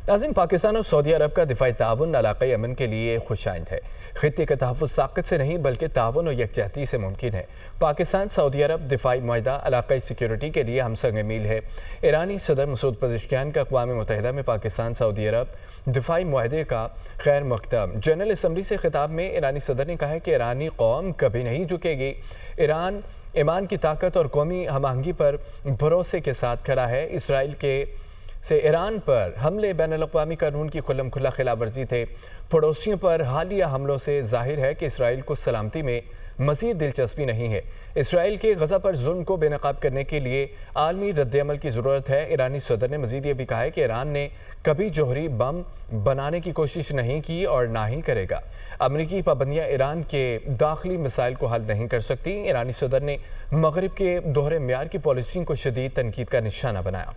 नाज़रीन, पाकिस्तान और सऊदी अरब का दिफाई ताउन इलाक़ाई अमन के लिए खुशाइंद है। खित्ते का तहफ़्फ़ुज़ ताकत से नहीं बल्कि ताउन और यकजहती से मुमकिन है। पाकिस्तान सऊदी अरब दिफाई मुआहदा इलाक़ाई सिक्योरिटी के लिए हमसंग मील है। ईरानी सदर मसूद पज़ेश्कियान का अक़वाम मुत्तहिदा में पाकिस्तान सऊदी अरब दिफाई मुआहदे का खैर मक़दम। जनरल असम्बली से खिताब में ईरानी सदर ने कहा है कि ईरानी कौम कभी नहीं झुकेगी। ईरान ईमान की ताकत और कौमी हम-आहंगी पर भरोसे के साथ खड़ा है। इसराइल के से ईरान पर हमले बैनुल-अक़वामी कानून की खुल्लम खुल्ला खिलाफ वर्जी थे। पड़ोसियों पर हालिया हमलों से जाहिर है कि इसराइल को सलामती में मज़ीद दिलचस्पी नहीं है। इसराइल के गज़ा पर जुल्म को बेनकाब करने के लिए आलमी रद्द-ए-अमल की ज़रूरत है। ईरानी सदर ने मज़ीद ये भी कहा है कि ईरान ने कभी जौहरी बम बनाने की कोशिश नहीं की और ना ही करेगा। अमरीकी पाबंदियाँ ईरान के दाखिली मसाइल को हल नहीं कर सकती। ईरानी सदर ने मगरिब के दोहरे म्यार की पॉलिसी को शदीद तनकीद का निशाना बनाया।